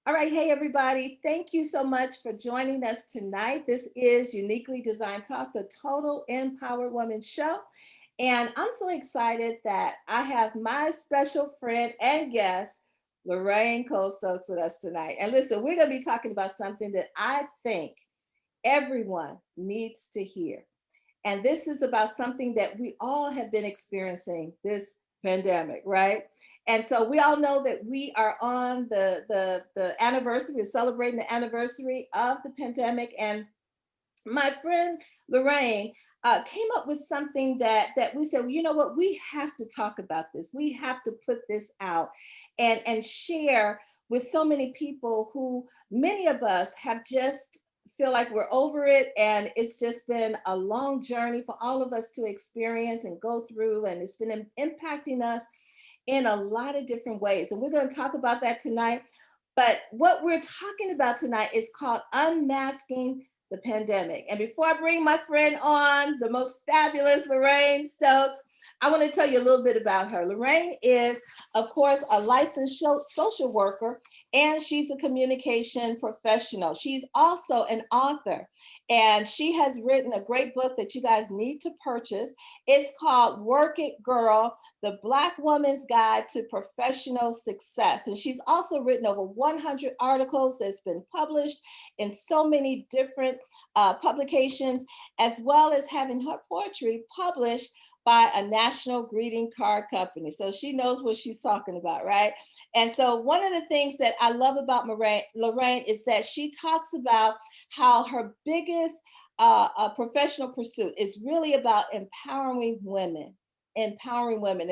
All right, hey everybody. Thank you so much for joining us tonight. This is Uniquely Designed Talk, the Total Empowered Woman Show. And I'm so excited that I have my special friend and guest, Lorraine Cole-Stokes, with us tonight. And listen, we're going to be talking about something that I think everyone needs to hear. And this is about something that we all have been experiencing this pandemic, right? And so we all know that we are on the anniversary, we're celebrating the anniversary of the pandemic. And my friend Lorraine came up with something that we said, well, you know what, we have to talk about this. We have to put this out and share with so many people who many of us have just feel like we're over it, and it's just been a long journey for all of us to experience and go through, and it's been impacting us in a lot of different ways, and we're going to talk about that tonight. But what we're talking about tonight is called Unmasking the Pandemic. And before I bring my friend on, the most fabulous Lorraine Stokes, I want to tell you a little bit about her. Lorraine is, of course, a licensed social worker, and she's a communication professional. She's also an author, and she has written a great book that you guys need to purchase. It's called Work It Girl, the Black Woman's Guide to Professional Success. And she's also written over 100 articles that's been published in so many different publications, as well as having her poetry published by a national greeting card company. So she knows what she's talking about, right? And so one of the things that I love about Lorraine is that she talks about how her biggest professional pursuit is really about empowering women. And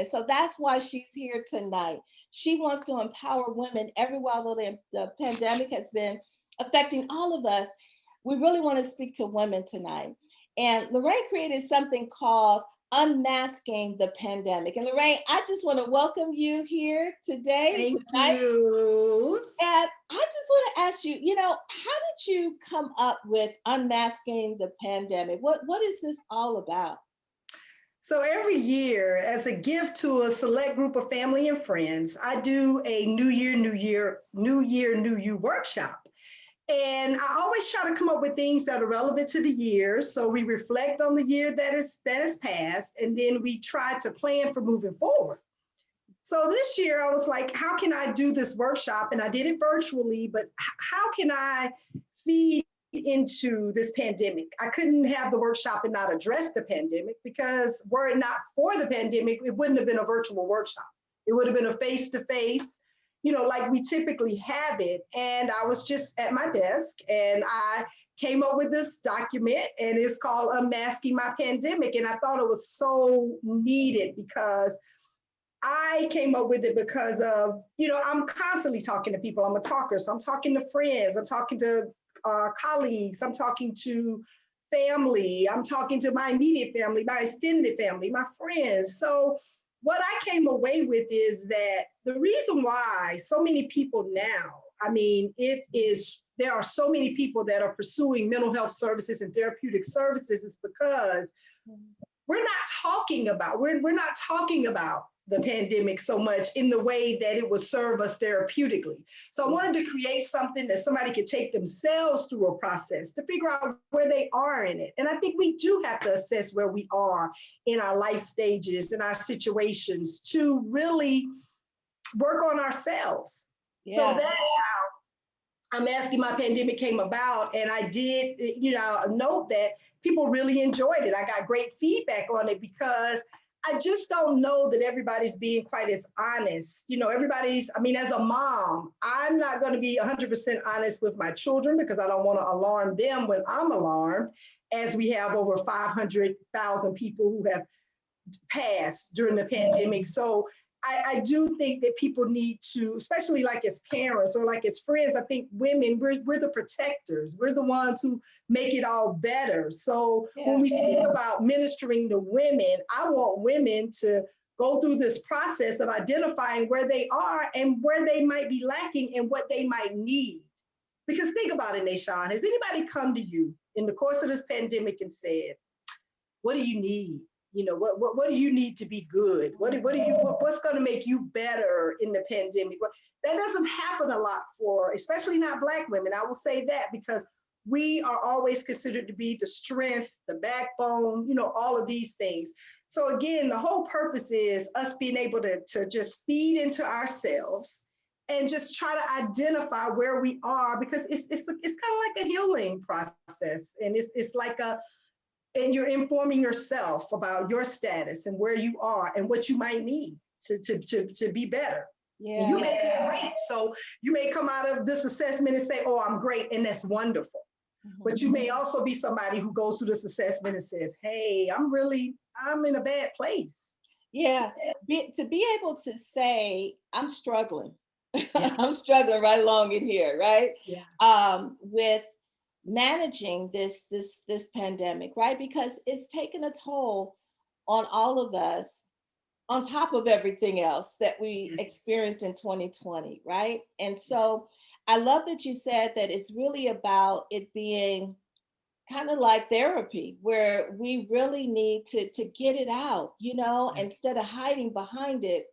so that's why she's here tonight. She wants to empower women everywhere, although the pandemic has been affecting all of us. We really want to speak to women tonight. And Lorraine created something called Unmasking the Pandemic. And Lorraine, I just want to welcome you here today, Thank tonight. you. And I just want to ask you, how did you come up with Unmasking the Pandemic? What is this all about? So every year, as a gift to a select group of family and friends, I do a New You workshop. And I always try to come up with things that are relevant to the year. So we reflect on the year that is passed, and then we try to plan for moving forward. So this year I was like, how can I do this workshop? And I did it virtually, but how can I feed into this pandemic? I couldn't have the workshop and not address the pandemic, because were it not for the pandemic, it wouldn't have been a virtual workshop. It would have been a face to face, like we typically have it. And I was just at my desk and I came up with this document, and it's called Unmasking My Pandemic. And I thought it was so needed because I came up with it because of, I'm constantly talking to people. I'm a talker. So I'm talking to friends, I'm talking to colleagues, I'm talking to family, I'm talking to my immediate family, my extended family, my friends. So what I came away with is that the reason why so many people now, there are so many people that are pursuing mental health services and therapeutic services is because we're not talking about the pandemic so much in the way that it would serve us therapeutically. So I wanted to create something that somebody could take themselves through a process to figure out where they are in it. And I think we do have to assess where we are in our life stages and our situations to really work on ourselves. So Yeah. that's how Unmasking My Pandemic came about. And I did, note that people really enjoyed it. I got great feedback on it because I just don't know that everybody's being quite as honest. As a mom, I'm not going to be 100% honest with my children because I don't want to alarm them when I'm alarmed, as we have over 500,000 people who have passed during the pandemic. So I do think that people need to, especially like as parents or like as friends, I think women, we're the protectors. We're the ones who make it all better. So when Yeah. we speak about ministering to women, I want women to go through this process of identifying where they are and where they might be lacking and what they might need. Because think about it, Nashawn, has anybody come to you in the course of this pandemic and said, what do you need? What do you need to be good? What's going to make you better in the pandemic? That doesn't happen a lot for, especially not Black women. I will say that because we are always considered to be the strength, the backbone, all of these things. So again, the whole purpose is us being able to just feed into ourselves and just try to identify where we are, because it's kind of like a healing process, and it's like and you're informing yourself about your status and where you are and what you might need to be better. Yeah. And you may be great. So you may come out of this assessment and say, oh, I'm great. And that's wonderful. Mm-hmm. But you may also be somebody who goes through this assessment and says, hey, I'm in a bad place. Yeah. To be able to say, I'm struggling. Yeah. I'm struggling right along in here, right? Yeah. With managing this pandemic, right? Because it's taken a toll on all of us, on top of everything else that we experienced in 2020, right? And so I love that you said that it's really about it being kind of like therapy, where we really need to get it out, instead of hiding behind it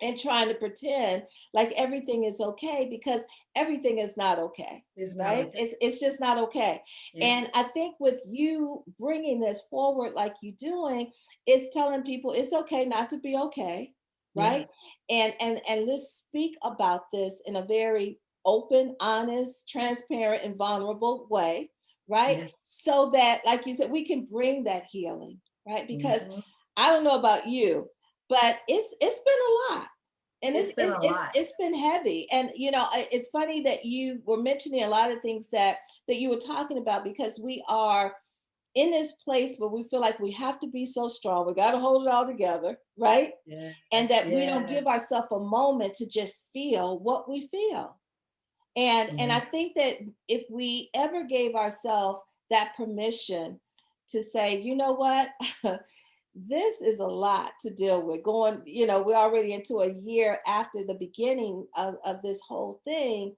and trying to pretend like everything is okay, because everything is not okay. It's right. Okay. It's just not okay. Yeah. And I think with you bringing this forward, like you doing, is telling people it's okay not to be okay. Right. Yeah. And let's speak about this in a very open, honest, transparent, and vulnerable way. Right. Yes. So that, like you said, we can bring that healing. Right. Because I don't know about you, but it's been a lot. And it's been heavy. And, it's funny that you were mentioning a lot of things that you were talking about, because we are in this place where we feel like we have to be so strong. We got to hold it all together. Right. Yeah. And that we don't give ourselves a moment to just feel what we feel. And I think that if we ever gave ourselves that permission to say, you know what, this is a lot to deal with. We're already into a year after the beginning of this whole thing.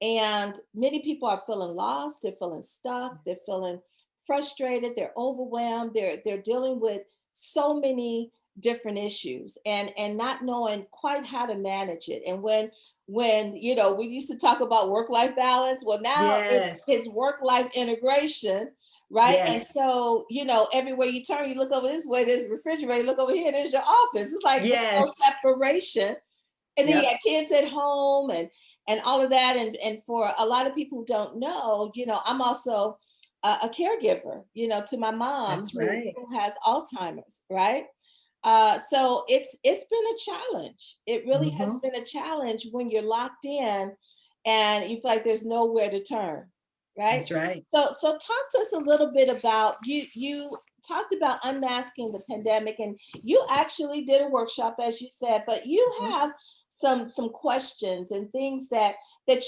And many people are feeling lost. They're feeling stuck. They're feeling frustrated. They're overwhelmed. They're dealing with so many different issues and not knowing quite how to manage it. And when we used to talk about work-life balance, well, now it's work-life integration. Right. Yes. And so, everywhere you turn, you look over this way, there's a refrigerator, look over here, there's your office. It's like there's no separation. And then you got kids at home and all of that. And for a lot of people who don't know, I'm also a caregiver, to my mom who has Alzheimer's. Right. So it's been a challenge. It really has been a challenge when you're locked in and you feel like there's nowhere to turn. Right. That's right. So talk to us a little bit about you talked about unmasking the pandemic, and you actually did a workshop, as you said, but you have some questions and things that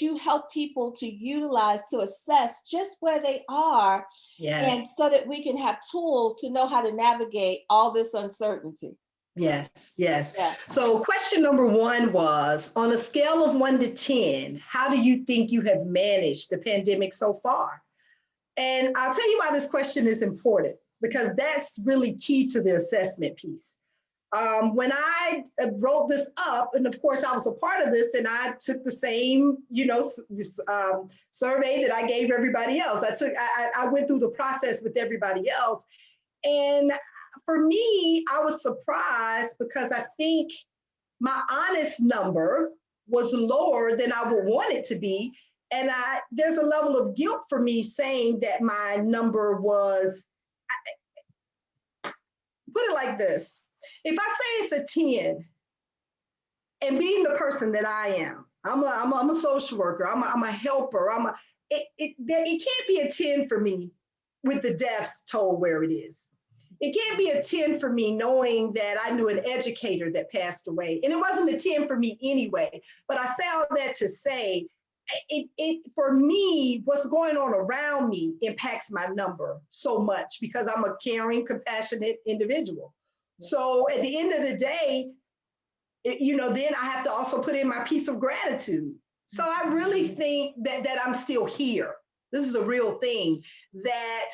you help people to utilize to assess just where they are. Yes. And so that we can have tools to know how to navigate all this uncertainty. Yes. Yeah. So question number 1 was, on a scale of 1 to 10, how do you think you have managed the pandemic so far? And I'll tell you why this question is important, because that's really key to the assessment piece. When I wrote this up, and of course I was a part of this, and I took the same, this survey that I gave everybody else. I went through the process with everybody else. And for me, I was surprised because I think my honest number was lower than I would want it to be. And there's a level of guilt for me saying that my number was, put it like this. If I say it's a 10, and being the person that I am, I'm a social worker, I'm a helper, it can't be a 10 for me with the deaths toll where it is. It can't be a 10 for me knowing that I knew an educator that passed away. And it wasn't a 10 for me anyway. But I say all that to say, for me, what's going on around me impacts my number so much, because I'm a caring, compassionate individual. So at the end of the day, then I have to also put in my piece of gratitude. So I really think that I'm still here. This is a real thing, that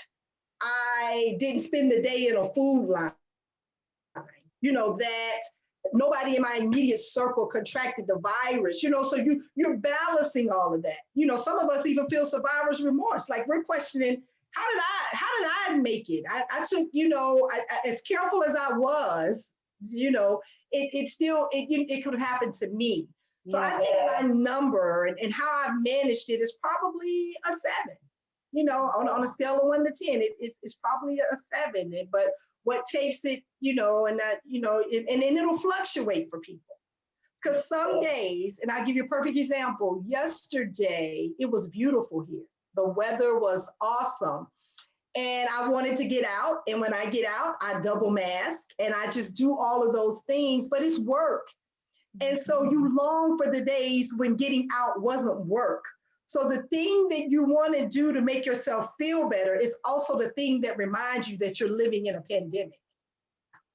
I didn't spend the day in a food line. that nobody in my immediate circle contracted the virus, so you're balancing all of that. Some of us even feel survivor's remorse. Like we're questioning, how did I make it? I took, as careful as I was, it still, it could have happened to me. So I Yeah. think my number and how I've managed it is probably a 7. On a scale of 1 to 10, it's probably a 7. But what takes it, and that, and it'll fluctuate for people. Because some days, and I'll give you a perfect example. Yesterday, it was beautiful here. The weather was awesome. And I wanted to get out. And when I get out, I double mask and I just do all of those things, but it's work. And so you long for the days when getting out wasn't work. So the thing that you want to do to make yourself feel better is also the thing that reminds you that you're living in a pandemic.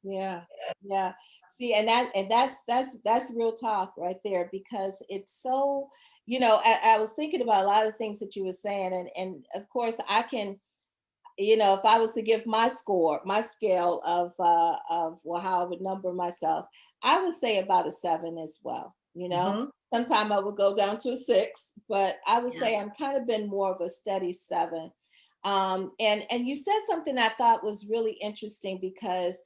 Yeah, yeah. See, that's real talk right there, because it's so, I was thinking about a lot of things that you were saying, and of course I can, if I was to give my score, my scale of well, how I would number myself, I would say about a 7 as well. Mm-hmm. Sometimes I would go down to a 6, but I would Yeah. say I'm kind of been more of a steady 7. And you said something I thought was really interesting, because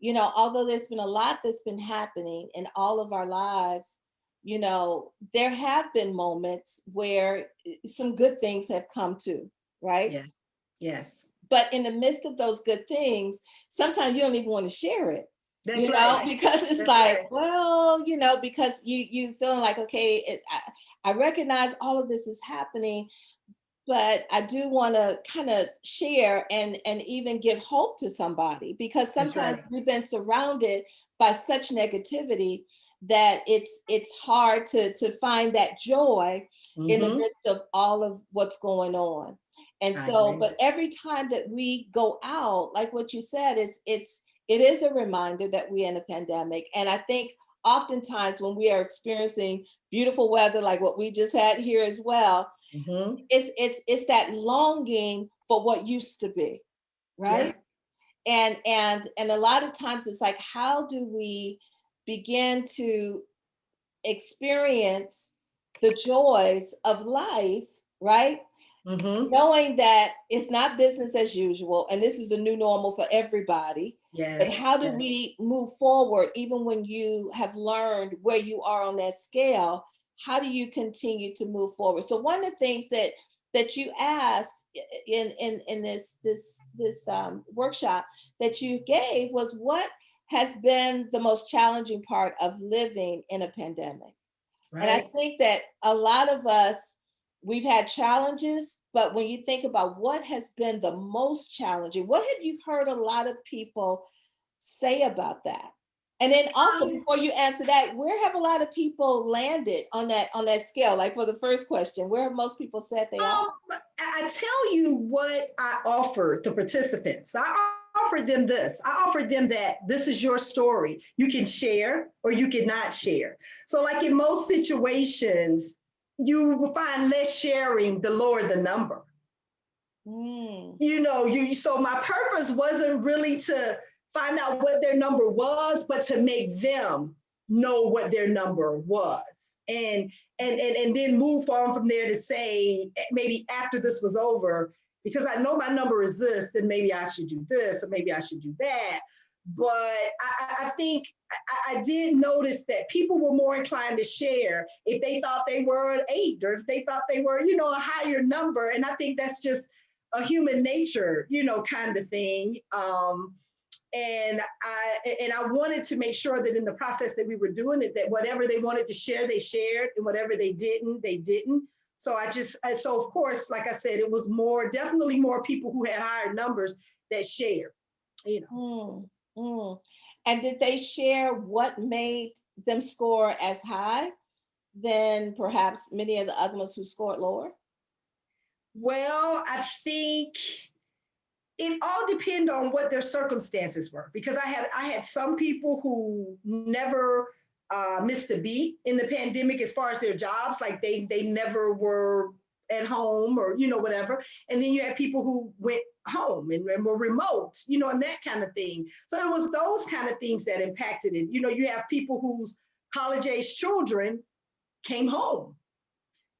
although there's been a lot that's been happening in all of our lives, there have been moments where some good things have come to, right? Yes. Yes. But in the midst of those good things, sometimes you don't even want to share it, That's right. because it's That's like, right. well, because you feeling like, okay, I recognize all of this is happening, but I do want to kind of share and even give hope to somebody, because That's sometimes right. we've been surrounded by such negativity that it's hard to find that joy in the Mm-hmm. midst of all of what's going on. And I so, agree. but every time that we go out, like what you said, it is a reminder that we're in a pandemic. And I think oftentimes when we are experiencing beautiful weather like what we just had here as well, Mm-hmm. it's that longing for what used to be, Yeah. right? And a lot of times it's like, how do we begin to experience the joys of life, right? Mm-hmm. Knowing that it's not business as usual and this is a new normal for everybody. But Yes. how do Yes. we move forward even when you have learned where you are on that scale? How do you continue to move forward? So one of the things that you asked in this workshop that you gave was, what has been the most challenging part of living in a pandemic? And I Right. think that a lot of us, we've had challenges, but when you think about what has been the most challenging, what have you heard a lot of people say about that? And then also, Um, before you answer that, where have a lot of people landed on that scale? Like for the first question, where have most people said they are? I tell you what I offered the participants. I offered them this. I offered them that this is your story. You can share or you cannot share. So, like in most situations, you will find less sharing the lower the number. Mm, You so my purpose wasn't really to find out what their number was, but to make them know what their number was. And then move on from there to say, maybe after this was over, because I know my number is this, then maybe I should do this or maybe I should do that. But I think I did notice that people were more inclined to share if they thought they were an 8 or if they thought they were, a higher number. And I think that's just a human nature, kind of thing. And I wanted to make sure that in the process that we were doing it, that whatever they wanted to share, they shared, and whatever they didn't, they didn't. So of course, like I said, it was definitely more people who had higher numbers that shared. You know. mm, mm. And did they share what made them score as high than perhaps many of the other ones who scored lower? Well, I think it all depends on what their circumstances were, because I had some people who never missed a beat in the pandemic as far as their jobs, like they never were at home or, whatever. And then you had people who went home and were remote, and that kind of thing. So it was those kind of things that impacted it. You have people whose college age children came home.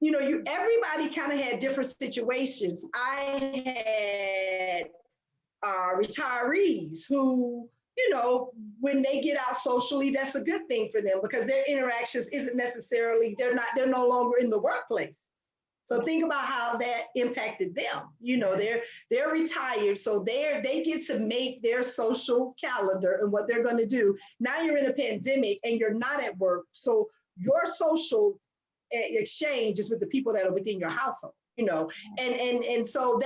Everybody kind of had different situations. I had retirees who, when they get out socially, that's a good thing for them because their interactions isn't necessarily, they're no longer in the workplace. So think about how that impacted them. They're retired, so they get to make their social calendar and what they're going to do. Now you're in a pandemic and you're not at work, so your social exchange is with the people that are within your household. And so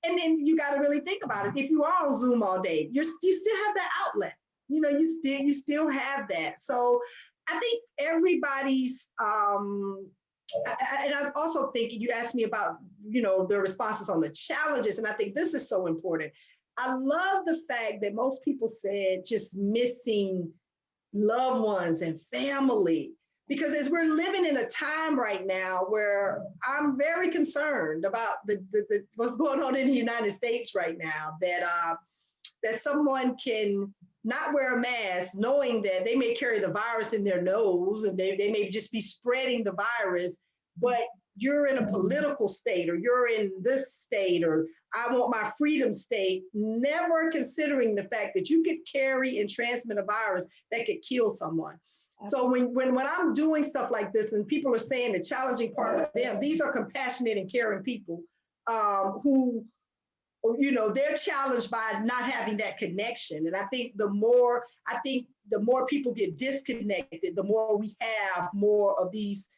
and then you got to really think about it. If you are on Zoom all day, you still have that outlet. You still have that. So I think everybody's and I also think you asked me about, the responses on the challenges. And I think this is so important. I love the fact that most people said just missing loved ones and family, because as we're living in a time right now where I'm very concerned about the what's going on in the United States right now, that someone can not wear a mask, knowing that they may carry the virus in their nose and they may just be spreading the virus, but you're in a political state or you're in this state or I want my freedom state, never considering the fact that you could carry and transmit a virus that could kill someone. So when I'm doing stuff like this and people are saying the challenging part of them, these are compassionate and caring people who, they're challenged by not having that connection. And I think the more people get disconnected, the more we have more of these,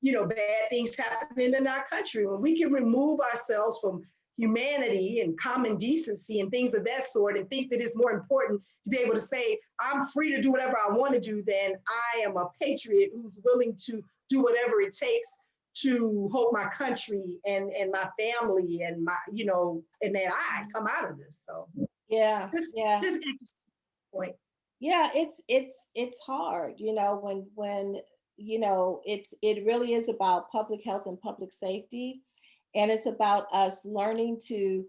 bad things happening in our country. When we can remove ourselves from humanity and common decency and things of that sort and think that it's more important to be able to say, I'm free to do whatever I want to do, than I am a patriot who's willing to do whatever it takes to hold my country and my family and my, and then I come out of this. So Yeah, yeah. This is point. Yeah, it's hard, when it really is about public health and public safety, and it's about us learning to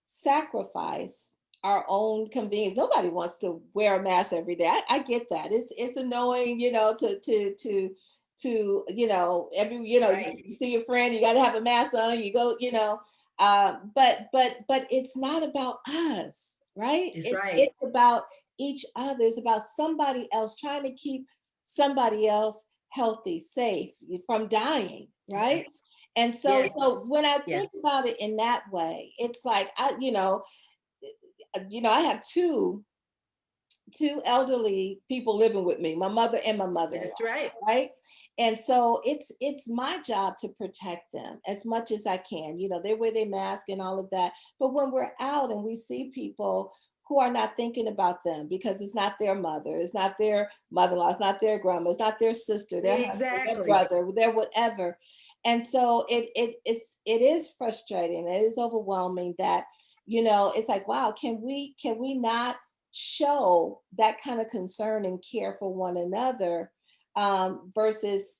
sacrifice our own convenience. Nobody wants to wear a mask every day. I get that. It's annoying, to every Right. you see your friend, you got to have a mask on. You go, but it's not about us, right? It's right. It's about each other. It's about somebody else, trying to keep somebody else healthy, safe from dying, right? Yes. And so, Yes. when I think Yes. about it in that way, it's like I have two elderly people living with me, my mother and my mother-in-law, That's right. right? And so it's my job to protect them as much as I can. They wear their mask and all of that. But when we're out and we see people who are not thinking about them because it's not their mother, it's not their mother-in-law, it's not their grandma, it's not their sister, their husband, their Exactly. brother, their whatever. And so it is frustrating. It is overwhelming that, it's like, wow, can we not show that kind of concern and care for one another, versus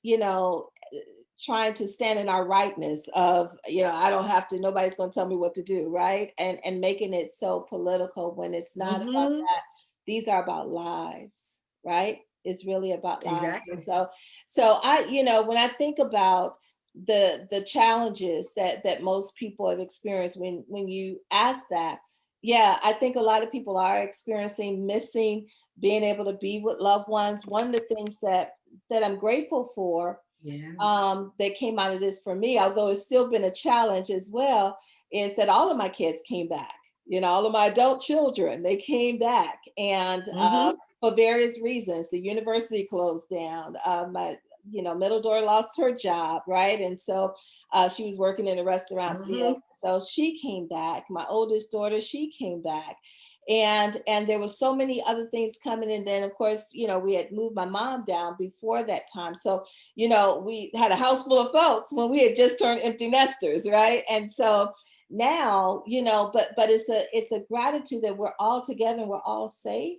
trying to stand in our rightness of, I don't have to, nobody's going to tell me what to do, right? And making it so political when it's not about Mm-hmm. that. These are about lives, right? It's really about lives. And Exactly. so I, when I think about the challenges that most people have experienced, when you ask that, yeah, I think a lot of people are experiencing missing being able to be with loved ones. One of the things that I'm grateful for, Yeah. that came out of this for me, although it's still been a challenge as well, is that all of my kids came back. All of my adult children, they came back, and Mm-hmm. for various reasons, the university closed down. My middle daughter lost her job, right, and so she was working in a restaurant field, Mm-hmm. so she came back. My oldest daughter, she came back. And there was so many other things coming, and then of course we had moved my mom down before that time, so we had a house full of folks when we had just turned empty nesters, right? And so now but it's a gratitude that we're all together and we're all safe,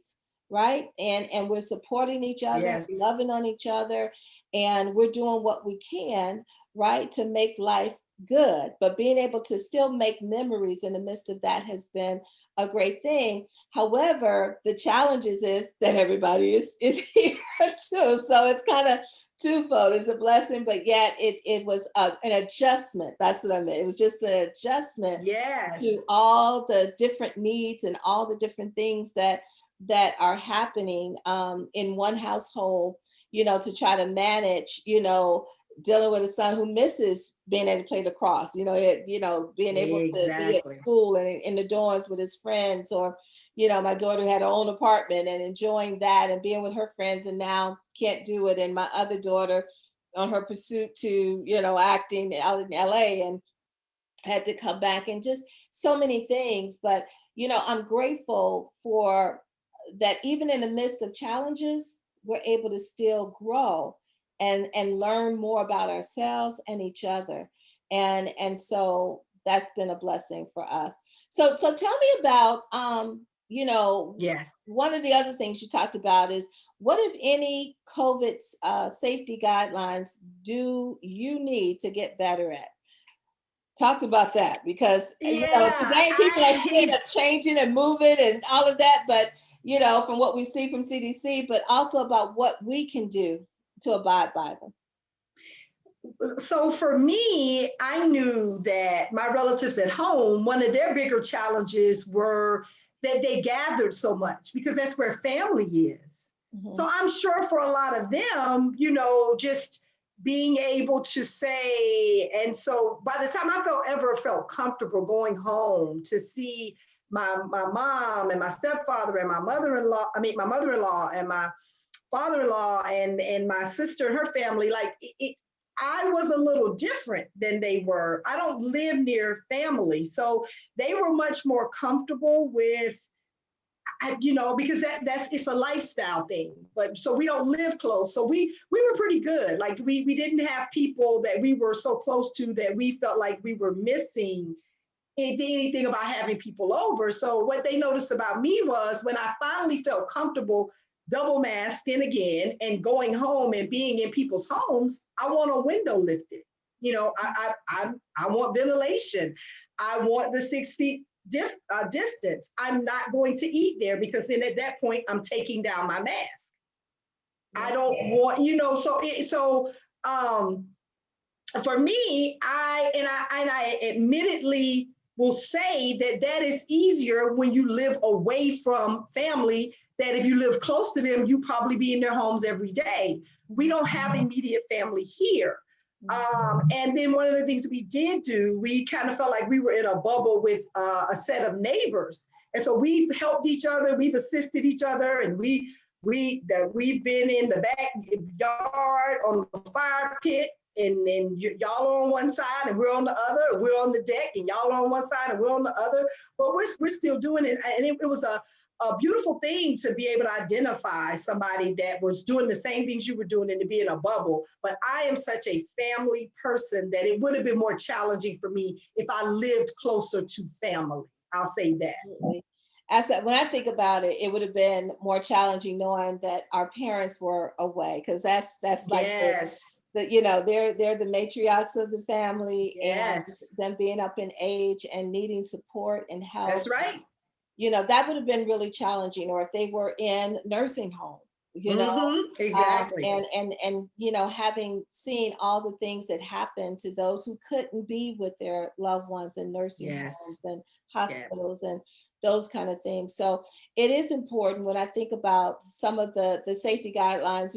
right? And we're supporting each other, Yes. loving on each other, and we're doing what we can, right, to make life good, but being able to still make memories in the midst of that has been a great thing. However, the challenges is that everybody is here too. So it's kind of twofold. It's a blessing, but yet it was an adjustment. That's what I meant. It was just an adjustment Yes. to all the different needs and all the different things that are happening in one household, to try to manage, dealing with a son who misses being able to play lacrosse, being able to be at Exactly. school and in the dorms with his friends, or, my daughter had her own apartment and enjoying that and being with her friends, and now can't do it. And my other daughter on her pursuit to, acting out in LA, and had to come back, and just so many things. But, I'm grateful for that. Even in the midst of challenges, we're able to still grow and learn more about ourselves and each other. And so that's been a blessing for us. So tell me about, Yes. one of the other things you talked about is, what, if any, COVID safety guidelines do you need to get better at? Talked about that, because Yeah, today people are seeing I it changing and moving and all of that, but from what we see from CDC, but also about what we can do to abide by them. so for me, I knew that my relatives at home, one of their bigger challenges were that they gathered so much because that's where family is. So Mhm. I'm sure for a lot of them, just being able to say, and so by the time I ever felt comfortable going home to see my mom and my stepfather and my mother-in-law, my mother-in-law and my father-in-law and my sister and her family, like I was a little different than they were. I don't live near family, so they were much more comfortable with, because that's it's a lifestyle thing. But so we don't live close, so we were pretty good. Like we didn't have people that we were so close to that we felt like we were missing anything about having people over. So what they noticed about me was when I finally felt comfortable double masking again and going home and being in people's homes, I want a window lifted. I want ventilation. I want the 6 feet distance. I'm not going to eat there because then at that point I'm taking down my mask. I Yeah. don't want, so for me, I admittedly will say that that is easier when you live away from family. That if you live close to them, you probably be in their homes every day. We don't have immediate family here. And then one of the things we did do, we kind of felt like we were in a bubble with a set of neighbors, and so we've helped each other, we've assisted each other, and we've been in the backyard on the fire pit, and then y'all are on one side and we're on the other, we're on the deck and y'all are on one side and we're on the other, but we're still doing it. And it was a beautiful thing to be able to identify somebody that was doing the same things you were doing and to be in a bubble. But I am such a family person that it would have been more challenging for me if I lived closer to family. I'll say that. Absolutely. When I think about it, it would have been more challenging knowing that our parents were away, because that's like Yes. they're the matriarchs of the family, and Yes. them being up in age and needing support and help. That's right. That would have been really challenging. Or if they were in nursing home, you know, Exactly. and having seen all the things that happened to those who couldn't be with their loved ones in nursing homes Yes. and Yes. hospitals and those kind of things. So it is important when I think about some of the safety guidelines,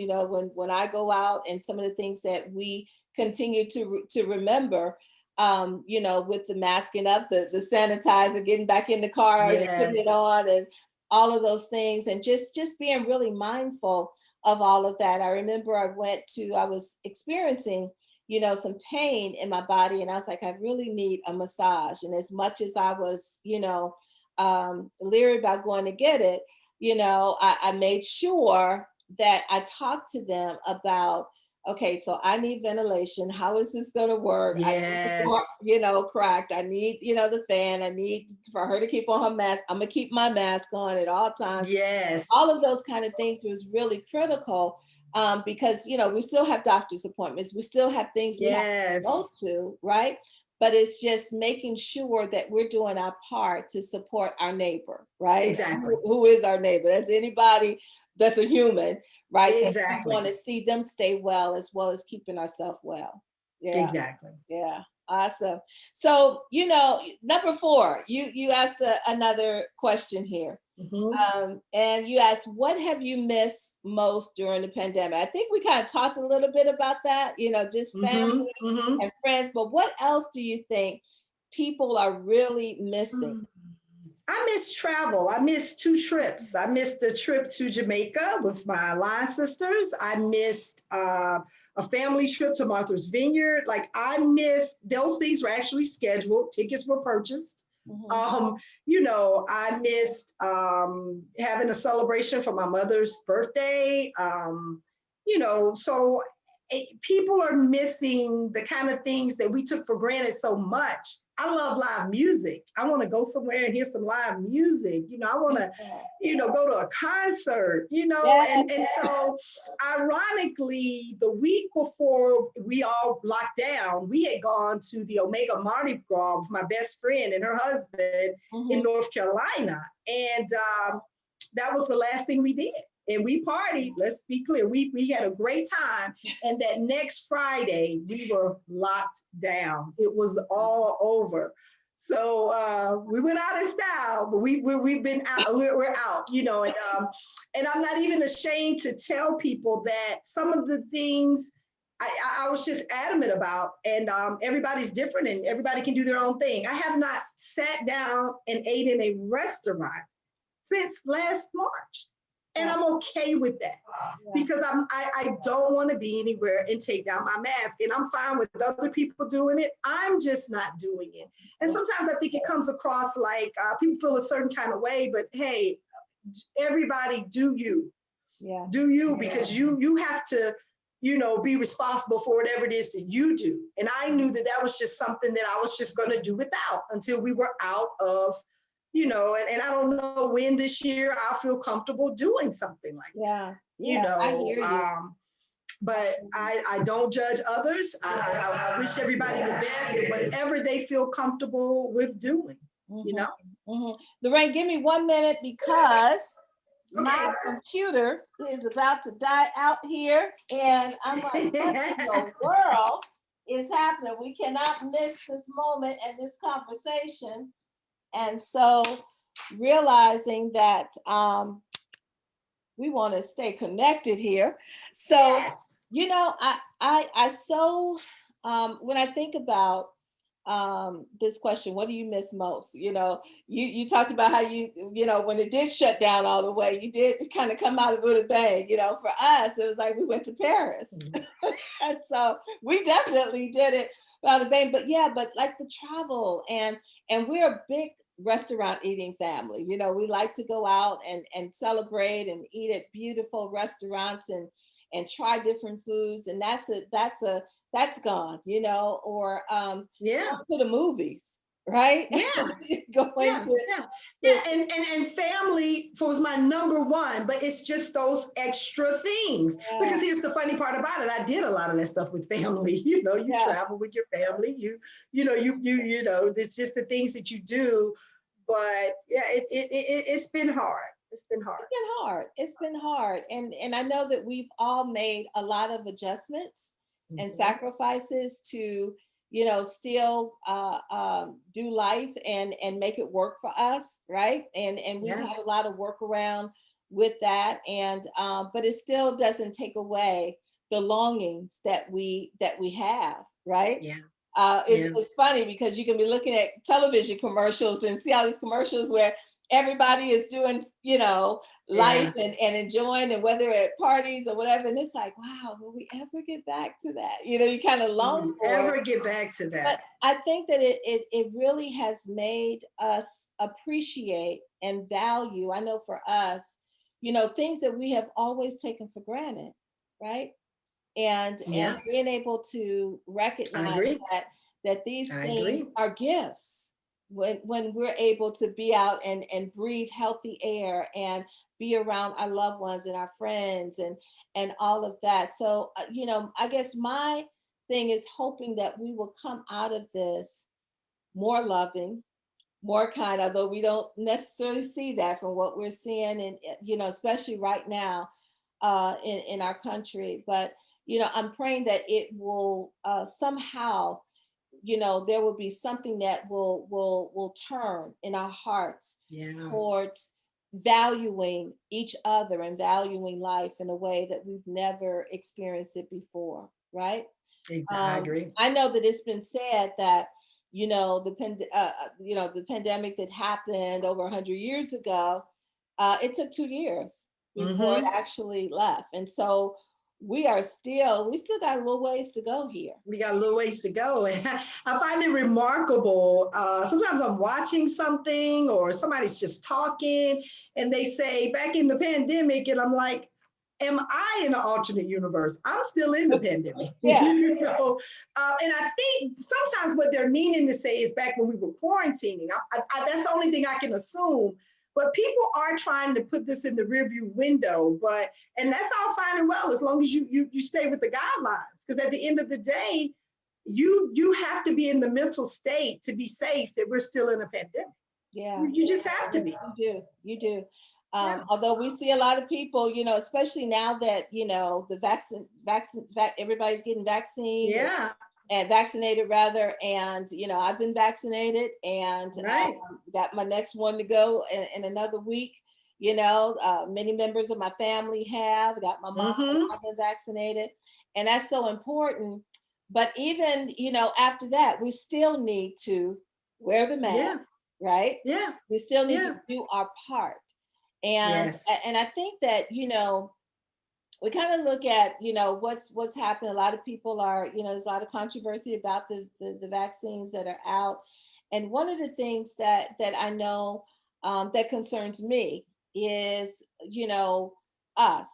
when I go out, and some of the things that we continue to remember, with the masking up, the sanitizer, getting back in the car and putting it Yes. on, and all of those things, and just being really mindful of all of that. I remember I was experiencing, some pain in my body, and I was like, I really need a massage. And as much as I was, leery about going to get it, I made sure that I talked to them about, okay, so I need ventilation. How is this going to work? I need the Yes. door, cracked. I need, the fan. I need for her to keep on her mask. I'm going to keep my mask on at all times. Yes. All of those kind of things was really critical, because, we still have doctor's appointments. We still have things we have to go Yes. to, right? but it's just making sure that we're doing our part to support our neighbor, right? Exactly. Who is our neighbor? That's anybody that's a human, right? That we Exactly. want to see them stay well as keeping ourselves well. Yeah. Exactly. Yeah, awesome. So, number 4, you asked another question here. Mhm. And you asked, what have you missed most during the pandemic? I think we kind of talked a little bit about that, just Mhm. family Mhm. and friends. But what else do you think people are really missing? Mm. I miss travel. I missed 2 trips. I missed a trip to Jamaica with my line sisters. I missed a family trip to Martha's Vineyard. Like I missed those things were actually scheduled. Tickets were purchased. Mhm. I missed having a celebration for my mother's birthday. So people are missing the kind of things that we took for granted so much. I love live music. I want to go somewhere and hear some live music. I want to, go to a concert, Yeah. and so ironically, the week before we all locked down, we had gone to the Omega Mardi Gras with my best friend and her husband in Mhm. North Carolina. And that was the last thing we did. And we partied, let's be clear, we had a great time. And that next Friday, we were locked down. It was all over. So we went out in style, but we've been out. We're out, and I'm not even ashamed to tell people that some of the things I was just adamant about, and everybody's different, and everybody can do their own thing. I have not sat down and ate in a restaurant since last March. And Yeah. I'm okay with that because I don't want to be anywhere and take down my mask. And I'm fine with other people doing it. I'm just not doing it. And sometimes I think it comes across like people feel a certain kind of way, but hey, everybody do you. Yeah. Do you, because you have to, be responsible for whatever it is that you do. And I knew that that was just something that I was just going to do without until we were out of, and I don't know when this year I'll feel comfortable doing something like that, Yeah. Yeah. I hear you. but I don't judge others. I wish everybody the best and whatever they feel comfortable with doing, you Mhm. know? Mhm. Lorraine, give me 1 minute because Okay. my computer is about to die out here. And I'm like, what in the world is happening? We cannot miss this moment and this conversation. And so realizing that we want to stay connected here. So, Yes. I so when I think about this question, what do you miss most? You talked about how when it did shut down all the way, you did kind of come out with a bang. For us, it was like we went to Paris. And so we definitely did it by the bang. But yeah, but like the travel and we're a big restaurant eating family. We like to go out and celebrate and eat at beautiful restaurants and try different foods. And that's gone, or Yeah. going to the movies, right? Yeah. Going Yeah, yeah, yeah, and family was my number one, but it's just those extra things. Yeah, Because here's the funny part about it: I did a lot of that stuff with family. You yeah. travel with your family. It's just the things that you do. But yeah, it's been hard. It's been hard. It's been hard. It's been hard. And I know that we've all made a lot of adjustments and Mhm. sacrifices to, still do life and make it work for us, right? And we've Yeah, had a lot of workaround with that. And but it still doesn't take away the longings that we have, right? yeah, It's, yeah. it's funny because you can be looking at television commercials and see all these commercials where everybody is doing, life Yeah. and enjoying, and whether at parties or whatever. And it's like, wow, will we ever get back to that? You kind of Will long we for it. ever get back to But that? I think that it really has made us appreciate and value, I know for us, things that we have always taken for granted, right? And Yeah, being able to I recognize agree. that these I things agree. are gifts when we're able to be out and breathe healthy air and be around our loved ones and our friends and all of that. So I guess my thing is hoping that we will come out of this more loving, more kind, although we don't necessarily see that from what we're seeing, and especially right now in our country. But I'm praying that it will somehow, there will be something that will turn in our hearts Yeah, towards valuing each other and valuing life in a way that we've never experienced it before, right? I agree. I know that it's been said that the pandemic that happened over 100 years ago, it took 2 years before it Hmm. actually left, and so we still got a little ways to go here. We got a little ways to go. And I find it remarkable. Sometimes I'm watching something or somebody's just talking and they say back in the pandemic, and I'm like, am I in an alternate universe? I'm still in the pandemic. Yeah, And I think sometimes what they're meaning to say is back when we were quarantining. That's the only thing I can assume. But people are trying to put this in the rearview window. And that's all fine and well as long as you stay with the guidelines. Because at the end of the day, you have to be in the mental state to be safe that we're still in a pandemic. yeah. You just have to be. You do. Yeah. Although we see a lot of people, especially now that the everybody's getting vaccinated Yeah. and vaccinated rather, and I've been vaccinated and Right. got my next one to go in another week. Many members of my family have got my mom and Mm-hmm. I've been vaccinated, and that's so important. But even after that, we still need to wear the mask, Yeah. right? Yeah. We still need to Yeah. do our part. And Yes. I think that we kind of look at what's happening. A lot of people are there's a lot of controversy about the vaccines that are out, and one of the things that I know that concerns me is us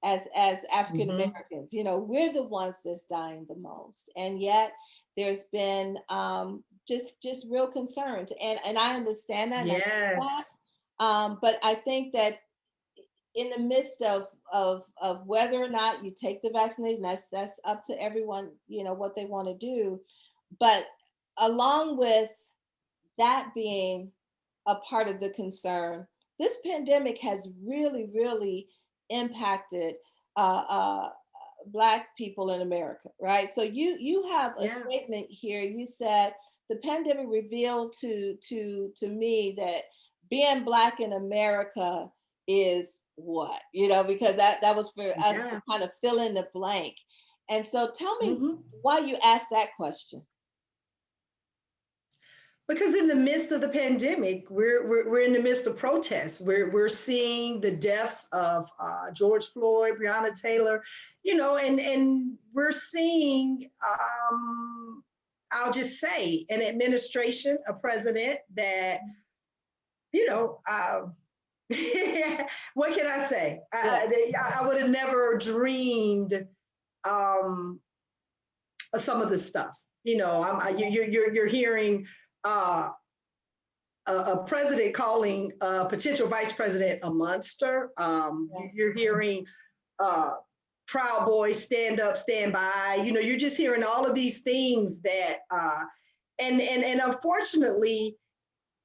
as African Mm-hmm. Americans. We're the ones that's dying the most, and yet there's been just real concerns, and I understand that, and I get that. Yes. But I think that in the midst of whether or not you take the vaccination, that's up to everyone, what they want to do. But along with that being a part of the concern, this pandemic has really, really impacted Black people in America, right? So you have a Yeah. statement here. You said the pandemic revealed to me that being Black in America is what, because that was for us to Yeah. kind of fill in the blank. And so tell me Mm-hmm. why you asked that question. Because in the midst of the pandemic, we're in the midst of protests. We're seeing the deaths of George Floyd, Breonna Taylor, and we're seeing, I'll just say, an administration, a president that, you know, what can I say? Yeah, I would have never dreamed um, of some of this stuff. You're hearing. Uh, a president calling a potential vice president a monster. yeah, You're hearing uh, Proud Boys, stand up, stand by. You're just hearing all of these things that, and unfortunately,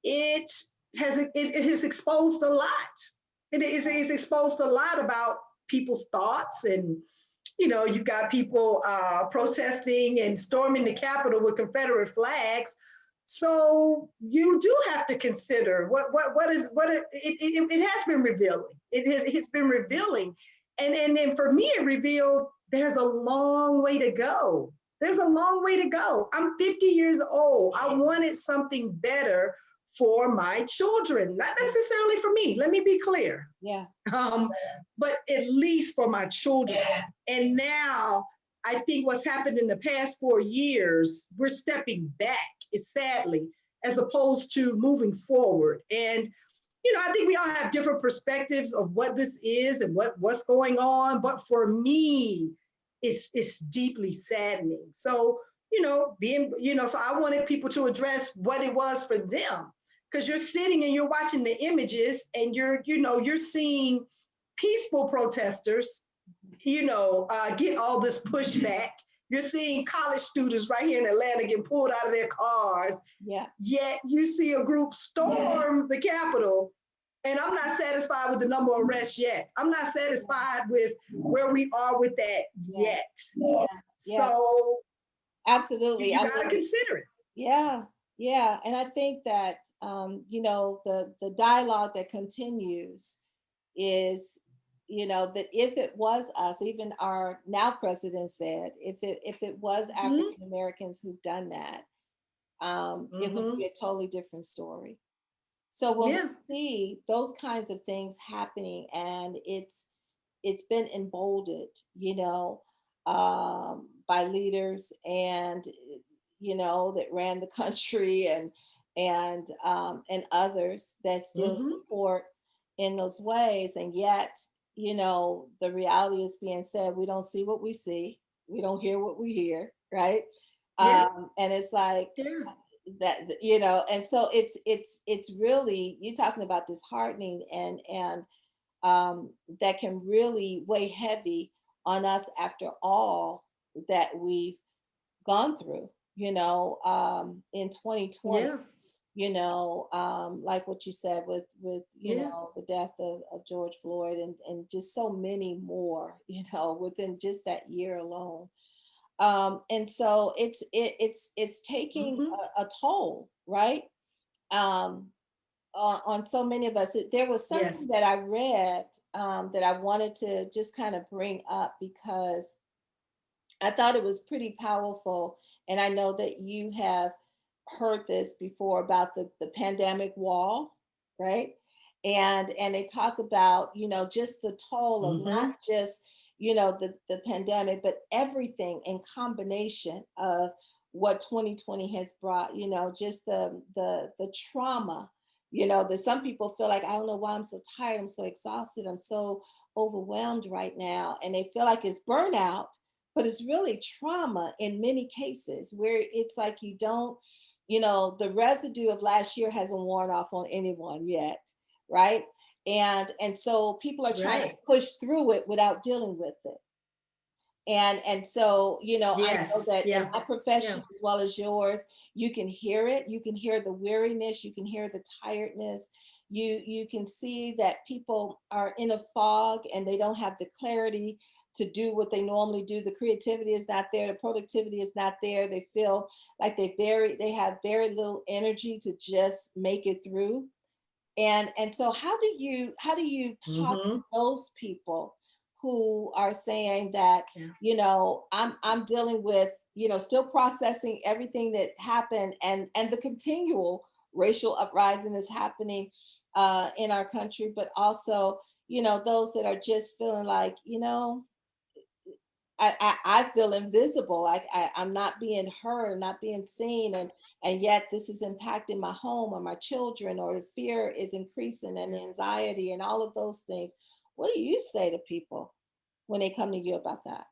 it it has exposed a lot. It's exposed a lot about people's thoughts, and you've got people protesting and storming the Capitol with Confederate flags. So you do have to consider it has been revealing. It's been revealing, and for me it revealed there's a long way to go. There's a long way to go. I'm 50 years old. I wanted something better for my children, not necessarily for me. Let me be clear. yeah, Um, but at least for my children. And now I think what's happened in the past 4 years, we're stepping back, sadly, as opposed to moving forward. And I think we all have different perspectives of what this is and what's going on. But for me, it's deeply saddening. So, so I wanted people to address what it was for them. Because you're sitting and you're watching the images and you're seeing peaceful protesters, get all this pushback. You're seeing college students right here in Atlanta getting pulled out of their cars. Yeah. Yet you see a group storm the Capitol, and I'm not satisfied with the number of arrests yet. I'm not satisfied with where we are with that Yeah. yet. Yeah. Yeah. So Absolutely. you I got to mean, consider it. yeah. Yeah. And I think that, the dialogue that continues is, that if it was us, even our now president said, if it was Mm-hmm. African Americans who've done that, it would Mm-hmm. be a totally different story. So when we Yeah. see those kinds of things happening, and it's been emboldened, by leaders, and that ran the country, and others that still Mm-hmm. support in those ways, and yet the reality is being said, we don't see what we see, we don't hear what we hear, right? Yeah. And it's like Yeah. that, and so it's really, you talking about disheartening, and that can really weigh heavy on us after all that we've gone through, in 2020, Yeah. like what you said with Yeah. the death of George Floyd, and just so many more, within just that year alone. And so it's taking Mm-hmm. a toll, right? Um, on so many of us. There was something Yes. that I read, that I wanted to just kind of bring up, because I thought it was pretty powerful. And I know that you have heard this before about the pandemic wall, right? And they talk about, just the toll of not Mm-hmm. just, the pandemic, but everything in combination of what 2020 has brought, just the trauma, that some people feel like, I don't know why I'm so tired, I'm so exhausted, I'm so overwhelmed right now. And they feel like it's burnout, but it's really trauma in many cases, where it's like you don't, the residue of last year hasn't worn off on anyone yet, right? And so people are trying to Right. push through it without dealing with it. And so, I know Yes. that in Yeah. my Yeah. profession as well as yours, you can hear it, you can hear the weariness, you can hear the tiredness, you can see that people are in a fog, and they don't have the clarity to do what they normally do. The creativity is not there, the productivity is not there. They feel like they have very little energy to just make it through. And so how do you talk to Mm-hmm. those people who are saying that, Yeah. I'm dealing with, still processing everything that happened, and the continual racial uprising is happening, in our country, but also, those that are just feeling like, I feel invisible. Like I'm not being heard, not being seen, and yet this is impacting my home or my children, or the fear is increasing, and the anxiety and all of those things. What do you say to people when they come to you about that?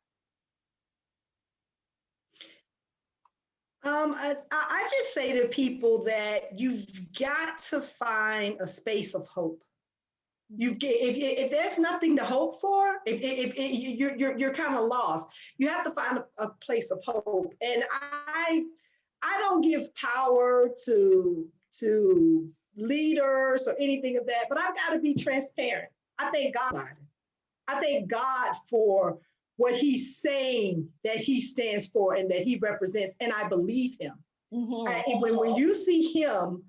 I just say to people that you've got to find a space of hope. Mhm. If there's nothing to hope for, if you're kind of lost. You have to find a place of hope. And I don't give power to leaders or anything of that, but I've got to be transparent. I thank God. I thank God for what He's saying that He stands for and that He represents, and I believe Him. Mhm. When you see Him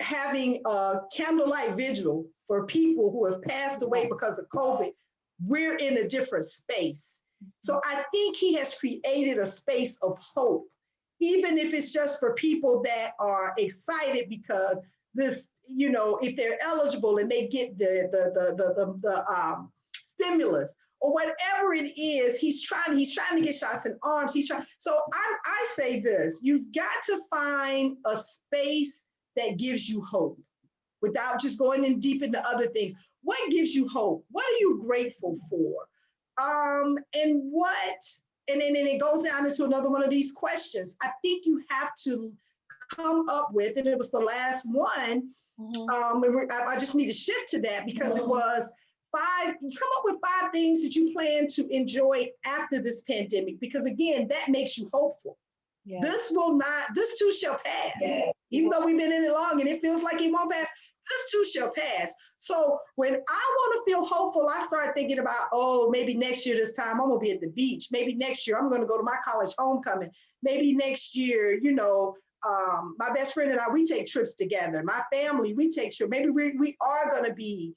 having a candlelight vigil for people who have passed away Yeah. because of COVID, we're in a different space. Mhm. So I think He has created a space of hope, even if it's just for people that are excited because this, if they're eligible and they get the stimulus or whatever it is, he's trying to get shots in arms. He's trying. So I say this: you've got to find a space that gives you hope without just going in deep into other things. What gives you hope? What are you grateful for? And what, and then it goes down into another one of these questions. I think you have to come up with, and it was the last one. Mhm. I just need to shift to that because it was come up with 5 things that you plan to enjoy after this pandemic, because again, that makes you hopeful. Yeah. This too shall pass. Yeah. Even though we've been in it long and it feels like it won't pass, this too shall pass. So when I want to feel hopeful, I start thinking about, oh, maybe next year this time I'm gonna be at the beach. Maybe next year I'm gonna go to my college homecoming. Maybe next year, my best friend and I, we take trips together. My family, we take trips. Maybe we are gonna be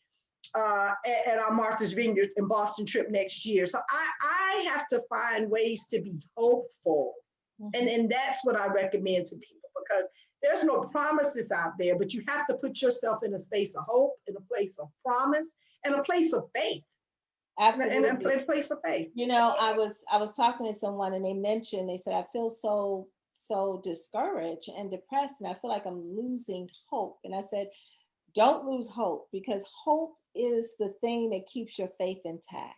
at our Martha's Vineyard in Boston trip next year. So I have to find ways to be hopeful. Mm-hmm. And that's what I recommend to people, because there's no promises out there, but you have to put yourself in a space of hope, in a place of promise, and a place of faith. Absolutely. And a place of faith. I was talking to someone and they said, I feel so discouraged and depressed, and I feel like I'm losing hope. And I said, don't lose hope, because hope is the thing that keeps your faith intact,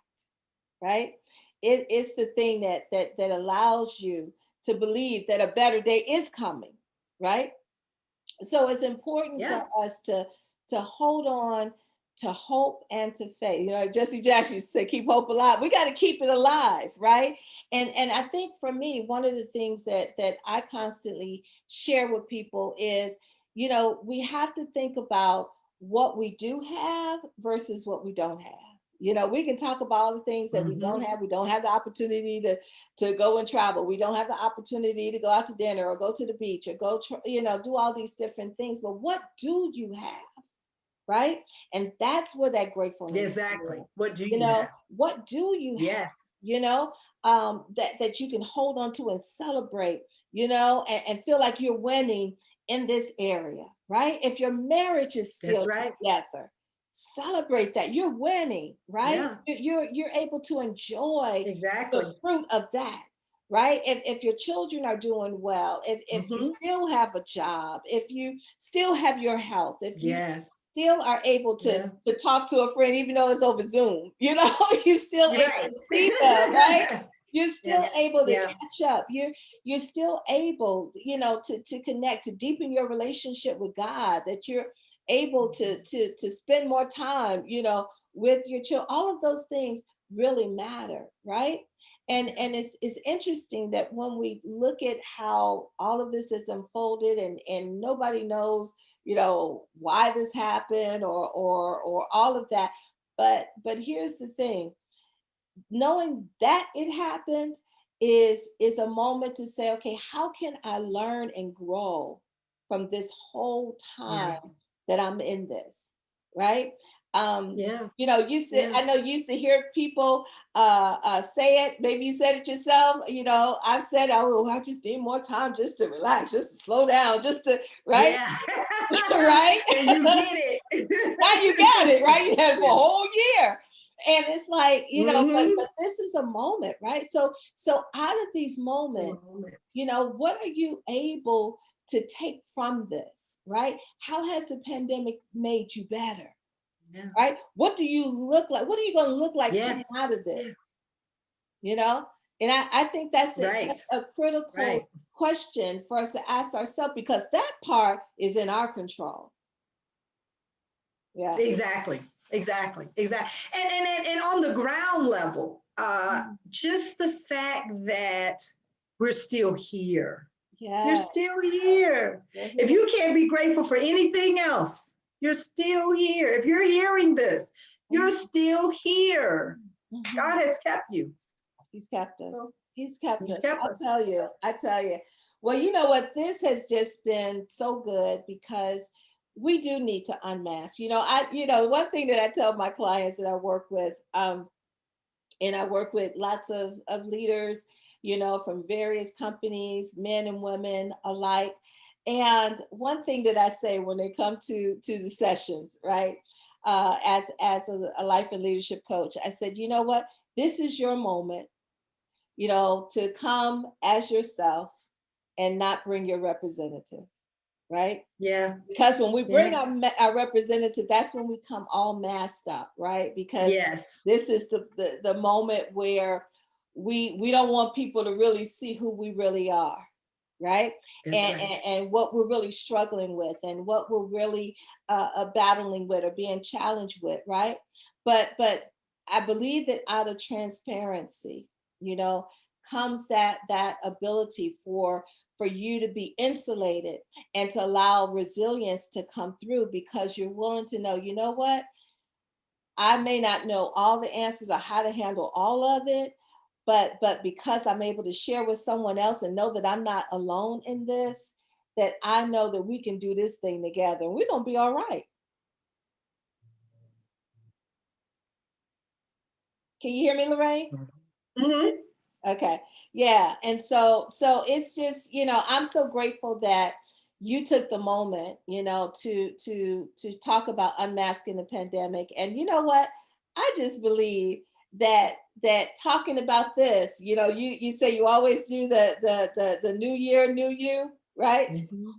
right? It's the thing that allows you to believe that a better day is coming, right? So it's important for us to hold on to hope and to faith. Jesse Jackson used to say, keep hope alive. We got to keep it alive, right? And I think for me, one of the things that I constantly share with people is, we have to think about what we do have versus what we don't have. We can talk about all the things that we don't have. We don't have the opportunity to go and travel. We don't have the opportunity to go out to dinner or go to the beach or go, do all these different things. But what do you have? Right? And that's where that gratefulness. Exactly. What do you have? What do you have? That you can hold on to and celebrate, and feel like you're winning in this area, right? If your marriage is still together, celebrate that you're winning, right? Yeah. You're able to enjoy the fruit of that, right? If your children are doing well, if you still have a job, if you still have your health, if you still are able to talk to a friend, even though it's over Zoom, you're still able to see them, right? You're still able to catch up. You're still able, to connect, to deepen your relationship with God, that you're able to spend more time, with your children. All of those things really matter, right? And it's interesting that when we look at how all of this is unfolded and nobody knows, why this happened or all of that. But here's the thing. Knowing that it happened is a moment to say, okay, how can I learn and grow from this whole time that I'm in this, right? You said, I know you used to hear people say it. Maybe you said it yourself. I've said, oh, I just need more time just to relax, just to slow down, just to, right? Yeah. Right? And you get it. Now you got it, right? You had it for a whole year. And it's like, but this is a moment, right? So out of these moments, what are you able to take from this, right? How has the pandemic made you better? Yeah. Right? What do you look like? What are you going to look like coming out of this? And I think that's a critical question for us to ask ourselves, because that part is in our control. Yeah. Exactly. And on the ground level, just the fact that we're still here. Yeah. You're still here. If you can't be grateful for anything else, you're still here. If you're hearing this, you're still here. God has kept you. He's kept us. He's kept us. I tell you. Well, you know what? This has just been so good, because we do need to unmask. One thing that I tell my clients that I work with, and I work with lots of leaders, from various companies, men and women alike. And one thing that I say when they come to the sessions, right, as a life and leadership coach, I said, you know what, this is your moment, to come as yourself and not bring your representative, right? Yeah. Because when we bring our representative, that's when we come all masked up, right? Because this is the moment where we don't want people to really see who we really are. Right? And what we're really struggling with, and what we're really battling with or being challenged with, right? but I believe that out of transparency, comes that ability for you to be insulated and to allow resilience to come through, because you're willing to know, you know what, I may not know all the answers or how to handle all of it, but because I'm able to share with someone else and know that I'm not alone in this, that I know that we can do this thing together and we're gonna be all right. Can you hear me, Lorraine? Mhm. Okay. Yeah. And so it's just, I'm so grateful that you took the moment, to talk about unmasking the pandemic. And you know what? I just believe that talking about this, you say you always do the new year, new you, right? Mhm.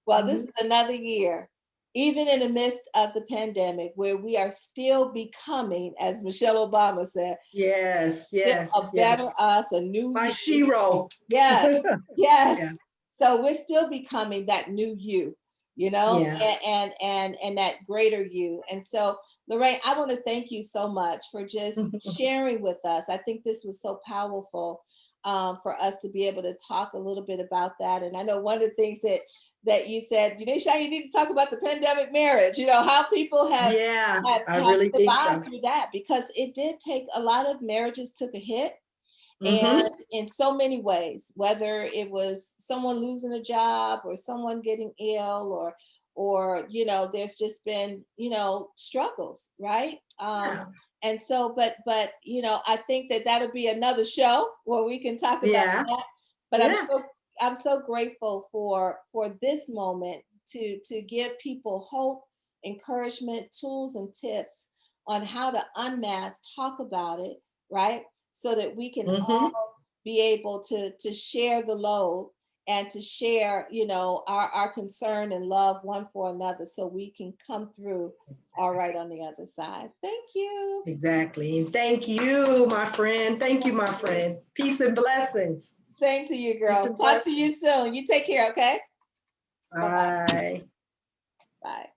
Well, this Mhm. is another year, even in the midst of the pandemic, where we are still becoming, as Michelle Obama said, Yes, still yes, a better yes. us, a new My you. shiro. Yes, Yeah, yes. So we're still becoming that new you, yeah. and that greater you. And so, Lorraine, I want to thank you so much for just sharing with us. I think this was so powerful, for us to be able to talk a little bit about that. And I know one of the things that you said, Shai, you need to talk about the pandemic marriage. How people have Yeah, have I have really think survived so. through that, because it did take a lot of marriages took a hit, and Hmm. in so many ways, whether it was someone losing a job or someone getting ill, or there's just been struggles, right? Yeah, And so, but I think that that'll be another show where we can talk about yeah, that. But yeah. I'm so grateful for this moment to give people hope, encouragement, tools, and tips on how to unmask, talk about it, right? So that we can all Hmm. be able to share the load and to share, our concern and love one for another, so we can come through all right on the other side. Thank you. Exactly. And thank you, my friend. Thank you, my friend. Peace and blessings. Same to you, Peace girl. and Talk to you blessings. soon. You take care, okay? Bye-bye. Bye. Bye.